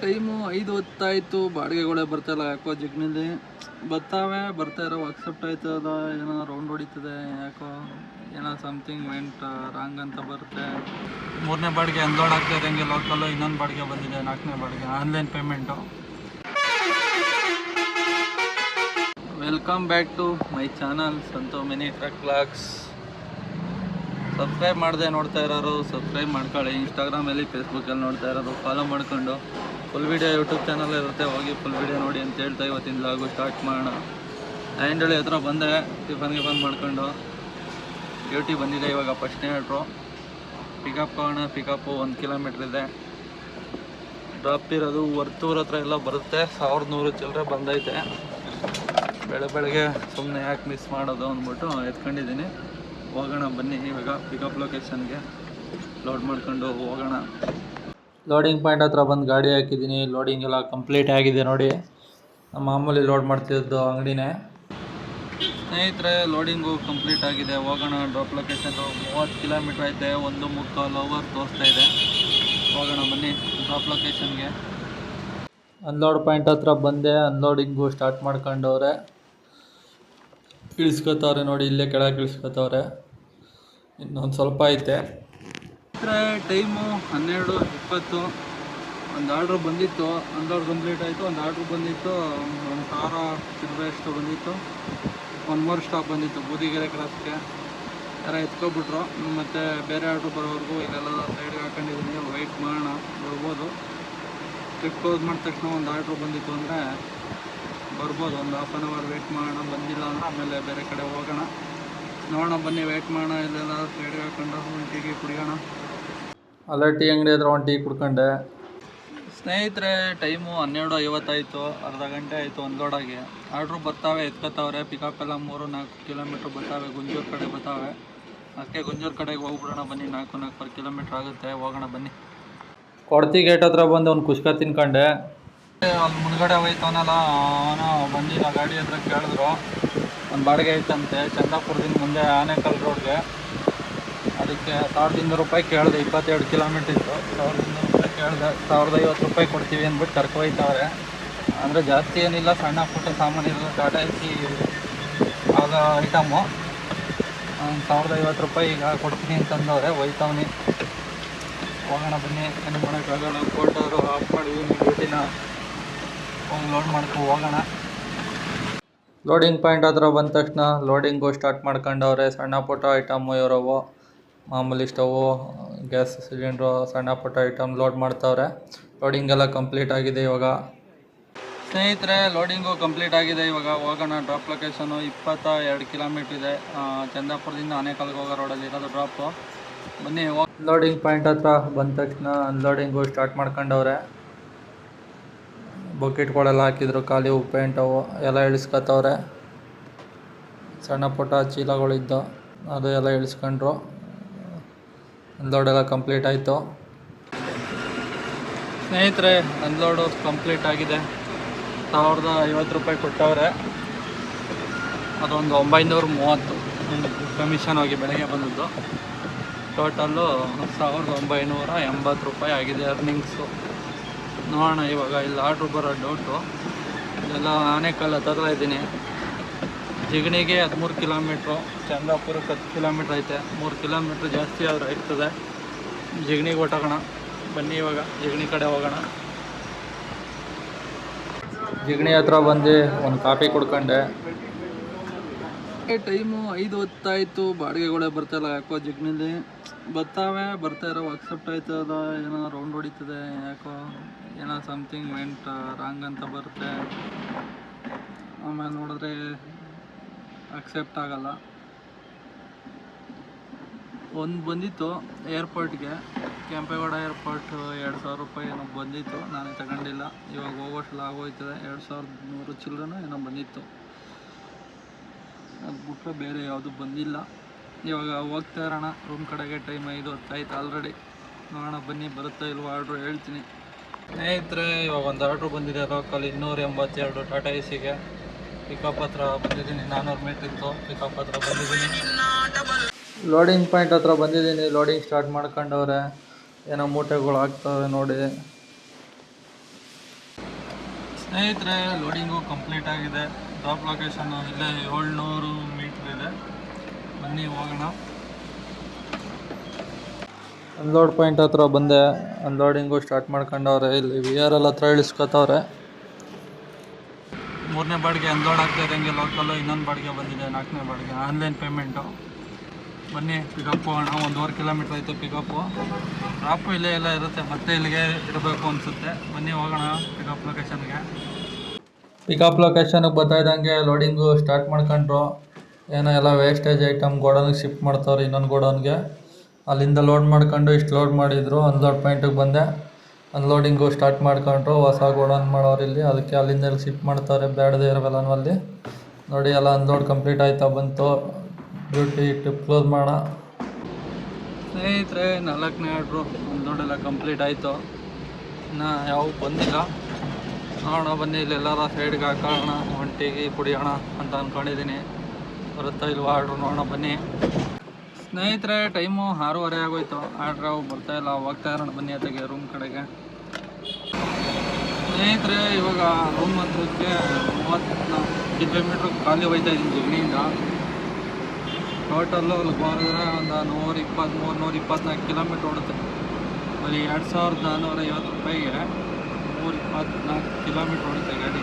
Time 5 ಹೊತ್ತಾಯಿತು, ಬಾಡಿಗೆಗಳೇ ಬರ್ತಾಯಿಲ್ಲ. ಯಾಕೋ ಜಿಗ್ನಲ್ಲಿ ಬರ್ತಾ ಇರೋ ಅಕ್ಸೆಪ್ಟ್ ಆಯ್ತದ, ಏನೋ ರೌಂಡ್ ಹೊಡಿತದೆ. ಯಾಕೋ ಏನೋ ಸಮಥಿಂಗ್ ವೆಂಟ್ ರಾಂಗ್ ಅಂತ ಬರುತ್ತೆ. 3ನೇ ಬಾಡಿಗೆ ಅನ್ಲೋಡ್ ಆಗ್ತಾ ಇದ್ದಂಗೆ ಲೋಕಲ್ಲು ಇನ್ನೊಂದು ಬಾಡಿಗೆ ಬಂದಿದೆ, 4ನೇ ಬಾಡಿಗೆ online payment. Welcome back to my channel Santu mini truck vlogs. Subscribe ಮಾಡದೆ ನೋಡ್ತಾ ಇರೋರು ಸಬ್ಸ್ಕ್ರೈಬ್ ಮಾಡ್ಕೊಳ್ಳಿ. ಇನ್ಸ್ಟಾಗ್ರಾಮಲ್ಲಿ ಫೇಸ್ಬುಕ್ಕಲ್ಲಿ ನೋಡ್ತಾ ಇರೋದು ಫಾಲೋ ಮಾಡ್ಕೊಂಡು ಫುಲ್ ವೀಡಿಯೋ ಯೂಟ್ಯೂಬ್ ಚಾನಲ್ ಇರುತ್ತೆ, ಹೋಗಿ ಫುಲ್ ವೀಡಿಯೋ ನೋಡಿ ಅಂತ ಹೇಳ್ತಾ ಇವತ್ತಿನ ವ್ಲಾಗು ಸ್ಟಾರ್ಟ್ ಮಾಡೋಣ. ಆ್ಯಂಡಳಿ ಹತ್ರ ಬಂದೆ, ಟಿಫನ್ಗೆ ಬಂದು ಮಾಡ್ಕೊಂಡು ಡ್ಯೂಟಿ ಬಂದಿದೆ. ಇವಾಗ ಫಸ್ಟ್ನೇ ಹೇಳ್ರು ಪಿಕಪ್ ಹೋಗೋಣ. ಪಿಕಪ್ಪು 1 ಕಿಲೋಮೀಟ್ರ್ ಇದೆ. ಡ್ರಾಪ್ ಇರೋದು ವರ್ತೂರ್ ಹತ್ರ ಎಲ್ಲ ಬರುತ್ತೆ. 1100 ಚಿಲ್ಲರೆ ಬಂದೈತೆ. ಬೆಳಗ್ಗೆ ಸುಮ್ಮನೆ ಯಾಕೆ ಮಿಸ್ ಮಾಡೋದು ಅಂದ್ಬಿಟ್ಟು ಎತ್ಕೊಂಡಿದ್ದೀನಿ. ಹೋಗೋಣ ಬನ್ನಿ, ಇವಾಗ ಪಿಕಪ್ ಲೊಕೇಶನ್ಗೆ ಲೋಡ್ ಮಾಡ್ಕೊಂಡು ಹೋಗೋಣ. ಲೋಡಿಂಗ್ ಪಾಯಿಂಟ್ ಹತ್ರ ಬಂದು ಗಾಡಿ ಹಾಕಿದ್ದೀನಿ. ಲೋಡಿಂಗ್ ಎಲ್ಲ ಕಂಪ್ಲೀಟ್ ಆಗಿದೆ ನೋಡಿ. ಮಾಮೂಲಿ ಲೋಡ್ ಮಾಡ್ತಿದ್ದು ಅಂಗಡಿನೇ. ಸ್ನೇಹಿತರೆ, ಲೋಡಿಂಗು ಕಂಪ್ಲೀಟ್ ಆಗಿದೆ. ಹೋಗೋಣ. ಡ್ರಾಪ್ ಲೊಕೇಶನ್ನು 30 ಕಿಲೋಮೀಟ್ರ್ ಐತೆ. 1.25 ಅವರ್ ತೋರಿಸ್ತಾ ಇದೆ. ಹೋಗೋಣ ಬನ್ನಿ ಡ್ರಾಪ್ ಲೊಕೇಶನ್ಗೆ. ಅನ್ಲೋಡ್ ಪಾಯಿಂಟ್ ಹತ್ರ ಬಂದೆ. Unloading start ಮಾಡ್ಕೊಂಡವ್ರೆ. ಇಳಿಸ್ಕೊತವ್ರೆ ನೋಡಿ, ಇಲ್ಲೇ ಕೆಳಗೆ ಇಳಿಸ್ಕೊತವ್ರೆ. ಇನ್ನೊಂದು ಸ್ವಲ್ಪ ಐತೆ. ಟೈಮು 12:20. ಒಂದು ಆರ್ಡ್ರ್ ಬಂದಿತ್ತು, ಅನ್ಲೋಡ್ ಕಂಪ್ಲೀಟ್ ಆಯಿತು. ಒಂದು ಆರ್ಡ್ರ್ ಬಂದಿತ್ತು, 1,000 ಚಿಲ್ಲರೆ ಅಷ್ಟು ಬಂದಿತ್ತು. 1 ಮೋರ್ ಸ್ಟಾಪ್ ಬಂದಿತ್ತು ಬೂದಿಗೆರೆ ಕ್ರಾಸ್ಗೆ. ಯಾರ ಎತ್ಕೊಬಿಟ್ರು. ಮತ್ತು ಬೇರೆ ಆರ್ಡ್ರ್ ಬರೋವರೆಗೂ ಇಲ್ಲೆಲ್ಲ ಸೈಡ್ಗೆ ಹಾಕೊಂಡಿದ್ದೀನಿ. ವೆಯ್ಟ್ ಮಾಡೋಣ, ಬರ್ಬೋದು. ಟ್ರಿಪ್ ಕ್ಲೋಸ್ ಮಾಡಿದ ತಕ್ಷಣ ಒಂದು ಆರ್ಡ್ರ್ ಬಂದಿತ್ತು ಅಂದರೆ ಬರ್ಬೋದು. ಒಂದು ಹಾಫ್ ಆನ್ ಅವರ್ ವೆಯ್ಟ್ ಮಾಡೋಣ. ಬಂದಿಲ್ಲ ಅಂದರೆ ಆಮೇಲೆ ಬೇರೆ ಕಡೆ ಹೋಗೋಣ. ನೋಡೋಣ ಬನ್ನಿ, ವೆಯ್ಟ್ ಮಾಡೋಣ. ಇಲ್ಲೆಲ್ಲ ಸೈಡ್ಗೆ ಹಾಕೊಂಡು ಒಂದು ಟೀ ಕುಡಿಯೋಣ. ಅಲ್ಲೇ ಟೀ ಅಂಗಡಿ ಹತ್ರ ಒಂದು ಟೀ ಕುಡ್ಕೊಂಡೆ. ಸ್ನೇಹಿತರೆ, ಟೈಮು 12:50 ಆಯಿತು. ಅರ್ಧ ಗಂಟೆ ಆಯಿತು ಅನ್ಲೋಡಾಗಿ. ಆರ್ಡ್ರು ಬರ್ತಾವೆ, ಎತ್ಕೊತಾವ್ರೆ. ಪಿಕಪ್ ಎಲ್ಲ 3-4 ಕಿಲೋಮೀಟ್ರ್ ಬರ್ತಾವೆ. ಗುಂಜೂರು ಕಡೆ ಬರ್ತಾವೆ. ಅದಕ್ಕೆ ಗುಂಜೂರು ಕಡೆಗೆ ಹೋಗ್ಬಿಡೋಣ ಬನ್ನಿ. 4 per ಕಿಲೋಮೀಟ್ರ್ ಆಗುತ್ತೆ. ಹೋಗೋಣ ಬನ್ನಿ. ಕೊಡ್ತಿ ಗೇಟ್ ಹತ್ರ ಬಂದು ಒಂದು ಕುಷ್ಕ ತಿನ್ಕೊಂಡೆ. ಅಲ್ಲಿ ಮುಂದ್ಗಡೆ ಹೋಯ್ತವನಲ್ಲ, ಅವನು ಬಂದಿಲ್ಲ. ಗಾಡಿ ಹತ್ರ ಕೇಳಿದ್ರು, ಒಂದು ಬಾಡಿಗೆ ಐತಂತೆ ಚಂದಾಪುರದಿಂದ ಮುಂದೆ ಆನೇಕಲ್ ರೋಡ್ಗೆ. ಅದಕ್ಕೆ 1,200 ರೂಪಾಯಿ ಕೇಳಿದೆ. 22 ಕಿಲೋಮೀಟ್ರ್ ಇತ್ತು. 1,200 ರೂಪಾಯಿ ಕೇಳಿದೆ. 1,050 ರೂಪಾಯಿ ಕೊಡ್ತೀವಿ ಅಂದ್ಬಿಟ್ಟು ಕರ್ಕೊಯ್ತವ್ರೆ. ಅಂದರೆ ಜಾಸ್ತಿ ಏನಿಲ್ಲ, ಸಣ್ಣ ಪುಟ್ಟ ಸಾಮಾನಿಲ್ಲ. ಟಾಟಾ ಎಸಿ ಆಗ ಐಟಮು 1,050 ರೂಪಾಯಿ ಈಗ ಕೊಡ್ತೀನಿ ಅಂತಂದವ್ರೆ. ಒಯ್ತವನಿ. ಹೋಗೋಣ ಬನ್ನಿ. ಏನು ಮಾಡೋಕ್ಕಾಗಲ್ಲ. ಫೋಟೋರು ಆಫ್ ಮಾಡಿದ್ದೀನಿ ಡ್ಯೂಟಿನ. ಹೋಗಿ ಲೋಡ್ ಮಾಡ್ಕೊ ಹೋಗೋಣ. ಲೋಡಿಂಗ್ ಪಾಯಿಂಟ್ ಹತ್ರ ಬಂದ ತಕ್ಷಣ ಲೋಡಿಂಗು ಸ್ಟಾರ್ಟ್ ಮಾಡ್ಕೊಂಡವ್ರೆ. ಸಣ್ಣ ಪುಟ್ಟ ಐಟಮು ಇವರವು. ಮಾಮೂಲಿ ಸ್ಟವು, ಗ್ಯಾಸ್ ಸಿಲಿಂಡ್ರು, ಸಣ್ಣ ಪುಟ್ಟ ಐಟಮ್ ಲೋಡ್ ಮಾಡ್ತಾವ್ರೆ. ಲೋಡಿಂಗ್ ಎಲ್ಲ ಕಂಪ್ಲೀಟ್ ಆಗಿದೆ ಇವಾಗ. ಸ್ನೇಹಿತರೆ, ಲೋಡಿಂಗು ಕಂಪ್ಲೀಟ್ ಆಗಿದೆ. ಇವಾಗ ಹೋಗೋಣ. ಡ್ರಾಪ್ ಲೊಕೇಶನು 22 ಕಿಲೋಮೀಟ್ರ್ ಇದೆ. ಚಂದಾಪುರದಿಂದ ಆನೇಕಲ್ಗೆ ಹೋಗೋ ರೋಡಲ್ಲಿ ಇರೋದು ಡ್ರಾಪು. ಬನ್ನಿ. ಲೋಡಿಂಗ್ ಪಾಯಿಂಟ್ ಹತ್ರ ಬಂದ ತಕ್ಷಣ ಅನ್ಲೋಡಿಂಗು ಸ್ಟಾರ್ಟ್ ಮಾಡ್ಕೊಂಡವ್ರೆ. ಬಕೆಟ್ಗಳೆಲ್ಲ ಹಾಕಿದ್ರು, ಖಾಲಿ ಪೇಂಟವು ಎಲ್ಲ ಇಳಿಸ್ಕೊತವ್ರೆ. ಸಣ್ಣ ಪುಟ್ಟ ಚೀಲಗಳಿದ್ದು ಅದು ಎಲ್ಲ ಇಳಿಸ್ಕೊಂಡ್ರು. ಅನ್ಲೋಡೆಲ್ಲ ಕಂಪ್ಲೀಟ್ ಆಯಿತು. ಸ್ನೇಹಿತರೆ, ಅನ್ಲೋಡು ಕಂಪ್ಲೀಟ್ ಆಗಿದೆ. 1,050 ರೂಪಾಯಿ ಕೊಟ್ಟವ್ರೆ. ಅದೊಂದು 930 ಕಮಿಷನ್ ಹೋಗಿ ಬೆಳಗ್ಗೆ ಬಂದದ್ದು. ಟೋಟಲ್ಲು 1,980 ರೂಪಾಯಿ ಆಗಿದೆ ಅರ್ನಿಂಗ್ಸು. ನೋಡೋಣ ಇವಾಗ. ಇಲ್ಲಿ ಆರ್ಡ್ರು ಬರೋ ಡೌಟು. ಇದೆಲ್ಲ ಆನೇಕಲ್ ಹತ್ತಿರ ಇದ್ದೀನಿ. ಜಿಗಣಿಗೆ 13 ಕಿಲೋಮೀಟ್ರು, ಚಂದಾಪುರಕ್ಕೆ 10 ಕಿಲೋಮೀಟ್ರ್ ಐತೆ. 3 ಕಿಲೋಮೀಟ್ರ್ ಜಾಸ್ತಿ ಆದರೂ ಇರ್ತದೆ. ಜಿಗಣಿಗೆ ಹೊಟ್ಟೋಗೋಣ ಬನ್ನಿ. ಇವಾಗ ಜಿಗಣಿ ಕಡೆ ಹೋಗೋಣ. ಜಿಗಣಿ ಹತ್ರ ಬಂದು ಒಂದು ಕಾಫಿ ಕುಡ್ಕೊಂಡೆ. ಟೈಮು 5 ಹೊತ್ತಾಯಿತು, ಬಾಡಿಗೆಗಳೇ ಬರ್ತಾಯಿಲ್ಲ. ಯಾಕೋ ಜಿಗ್ನಲ್ಲಿ ಬರ್ತಾ ಇರೋ ಅಕ್ಸೆಪ್ಟ್ ಆಯ್ತದ, ಏನೋ ರೌಂಡ್ ಹೊಡಿತದೆ. ಯಾಕೋ ಏನೋ ಸಮಥಿಂಗ್ ವೆಂಟ್ ರಾಂಗ್ ಅಂತ ಬರುತ್ತೆ. ಆಮೇಲೆ ನೋಡಿದ್ರೆ ಅಕ್ಸೆಪ್ಟ್ ಆಗಲ್ಲ. ಒಂದು ಬಂದಿತ್ತು ಏರ್ಪೋರ್ಟ್ಗೆ, ಕೆಂಪೇಗೌಡ ಏರ್ಪೋರ್ಟ್ 2,000 ರೂಪಾಯಿ ಏನೋ ಬಂದಿತ್ತು. ನಾನು ತಗೊಂಡಿಲ್ಲ. ಇವಾಗ ಹೋಗೋಷ್ಟೆಲ್ಲ ಆಗೋಯ್ತದೆ. 2,100 ಚಿಲ್ಲರೆನೋ ಏನೋ ಬಂದಿತ್ತು. ಅದು ಬಿಟ್ಟರೆ ಬೇರೆ ಯಾವುದು ಬಂದಿಲ್ಲ. ಇವಾಗ ಹೋಗ್ತಾ ಇರೋಣ ರೂಮ್ ಕಡೆಗೆ. ಟೈಮ್ 5 ಹೊತ್ತಾಯ್ತು ಆಲ್ರೆಡಿ. ನೋಡೋಣ ಬನ್ನಿ, ಬರುತ್ತಾ ಇಲ್ವೋ ಆರ್ಡ್ರು ಹೇಳ್ತೀನಿ. ಸ್ನೇಹಿತರೆ, ಇವಾಗ ಒಂದು ಆರ್ಡ್ರು ಬಂದಿದೆ. ಲೋಕಲ್ 282 ಟಾಟಾ ಎಸಿಗೆ. ಪಿಕಪ್ ಹತ್ರ ಬಂದಿದ್ದೀನಿ. 400 ಮೀಟ್ರ್ ಇತ್ತು. ಪಿಕಪ್ ಹತ್ರ ಬಂದಿದ್ದೀನಿ. ಲೋಡಿಂಗ್ ಪಾಯಿಂಟ್ ಹತ್ರ ಬಂದಿದ್ದೀನಿ. ಲೋಡಿಂಗ್ ಸ್ಟಾರ್ಟ್ ಮಾಡ್ಕೊಂಡವ್ರೆ. ಏನೋ ಮೂಟೆಗಳು ಹಾಕ್ತವ್ರೆ ನೋಡಿ. ಸ್ನೇಹಿತರೆ ಲೋಡಿಂಗು ಕಂಪ್ಲೀಟ್ ಆಗಿದೆ. ಟಾಪ್ ಲೊಕೇಶನ್ ಇಲ್ಲೇ 700 ಮೀಟ್ರ್ ಇದೆ. ಬನ್ನಿ ಹೋಗೋಣ. ಅನ್ಲೋಡ್ ಪಾಯಿಂಟ್ ಹತ್ರ ಬಂದೆ. ಅನ್ಲೋಡಿಂಗು ಸ್ಟಾರ್ಟ್ ಮಾಡ್ಕೊಂಡವ್ರೆ. ಇಲ್ಲಿ VRL ಹತ್ರ ಇಳಿಸ್ಕೊತವ್ರೆ. 3ನೇ ಬಾಡಿಗೆ ಅನ್ಲೋಡ್ ಆಗ್ತಾ ಇದ್ದಂಗೆ ಲೋಕಲ್ಲು ಇನ್ನೊಂದು ಬಾಡಿಗೆ ಬಂದಿದೆ, 4ನೇ ಬಾಡಿಗೆ ಆನ್ಲೈನ್ ಪೇಮೆಂಟು. ಬನ್ನಿ ಪಿಕಪ್ ಹೋಗೋಣ. 1.5 ಕಿಲೋಮೀಟ್ರ್ ಐತೆ ಪಿಕಪ್ಪು. ಡ್ರಾಪು ಇಲ್ಲೇ ಎಲ್ಲ ಇರುತ್ತೆ, ಮತ್ತೆ ಇಲ್ಲಿಗೆ ಇರಬೇಕು ಅನಿಸುತ್ತೆ. ಬನ್ನಿ ಹೋಗೋಣ ಪಿಕಪ್ ಲೊಕೇಶನ್ಗೆ. ಪಿಕಪ್ ಲೊಕೇಶನ್ಗೆ ಬರ್ತಾ ಇದ್ದಂಗೆ ಲೋಡಿಂಗು ಸ್ಟಾರ್ಟ್ ಮಾಡ್ಕೊಂಡ್ರು. ಏನೋ ಎಲ್ಲ ವೇಸ್ಟೇಜ್ ಐಟಮ್ ಗೋಡನ್ಗೆ ಶಿಫ್ಟ್ ಮಾಡ್ತಾವ್ರೆ, ಇನ್ನೊಂದು ಗೋಡನ್ಗೆ. ಅಲ್ಲಿಂದ ಲೋಡ್ ಮಾಡ್ಕೊಂಡು ಇಷ್ಟು ಲೋಡ್ ಮಾಡಿದರು. ಅನ್ಲೋಡ್ ಪಾಯಿಂಟಿಗೆ ಬಂದೆ. ಅನ್ಲೋಡಿಂಗು ಸ್ಟಾರ್ಟ್ ಮಾಡ್ಕೊಂಡ್ರು. ಹೊಸ ಗೋಡನ್ ಮಾಡೋರು ಇಲ್ಲಿ, ಅದಕ್ಕೆ ಅಲ್ಲಿಂದ ಶಿಫ್ಟ್ ಮಾಡ್ತಾರೆ ಬೇಡದೇ ಇರೋವೆಲ್ಲನೂ ಅಲ್ಲಿ. ನೋಡಿ ಎಲ್ಲ ಅನ್ಲೋಡ್ ಕಂಪ್ಲೀಟ್ ಆಯ್ತಾ ಬಂತು. ಡ್ಯೂಟಿ ಟ್ರಿಪ್ ಕ್ಲೋಸ್ ಮಾಡೋಣ. ಸ್ನೇಹಿತರೆ 4ನೇ ಆರ್ಡ್ರು ಅನ್ಲೋಡೆಲ್ಲ ಕಂಪ್ಲೀಟ್ ಆಯಿತು. ಇನ್ನು ಯಾವ ಬಂದಿಲ್ಲ. ನೋಡೋಣ ಬನ್ನಿ, ಇಲ್ಲೆಲ್ಲರ ಸೈಡ್ಗೆ ಹಾಕೋಣ, ಒಂಟಿಗೆ ಕುಡಿಯೋಣ ಅಂತ ಅಂದ್ಕೊಂಡಿದ್ದೀನಿ. ಬರುತ್ತಾ ಇಲ್ವಾ ಆರ್ಡ್ರು ನೋಡೋಣ ಬನ್ನಿ. ಸ್ನೇಹಿತರೆ ಟೈಮು 6:30 ಆಗೋಯ್ತು. ಆರ್ಡ್ರ್ ಬರ್ತಾಯಿಲ್ಲ, ಹೋಗ್ತಾ ಇರೋಣ ಬನ್ನಿ ಅತ್ತಿಗೆ ರೂಮ್ ಕಡೆಗೆ. ಸ್ನೇಹಿತರೆ ಇವಾಗ ರೂಮ್ ಹತ್ರಕ್ಕೆ 30 ಕಿಲೋಮೀಟ್ರ್ ಖಾಲಿ ಹೋಗ್ತಾ ಇದ್ದೀನಿ ಜಗನಿಯಿಂದ. ಟೋಟಲ್ಲು ಅಲ್ಲಿ ಹೋದ್ರೆ ಒಂದು 124 ಕಿಲೋಮೀಟ್ರ್ ಓಡುತ್ತೆ. ಬರೀ 2450 ರೂಪಾಯಿಗೆ 124 ಕಿಲೋಮೀಟ್ರ್ ಓಡುತ್ತೆ ಗಾಡಿ.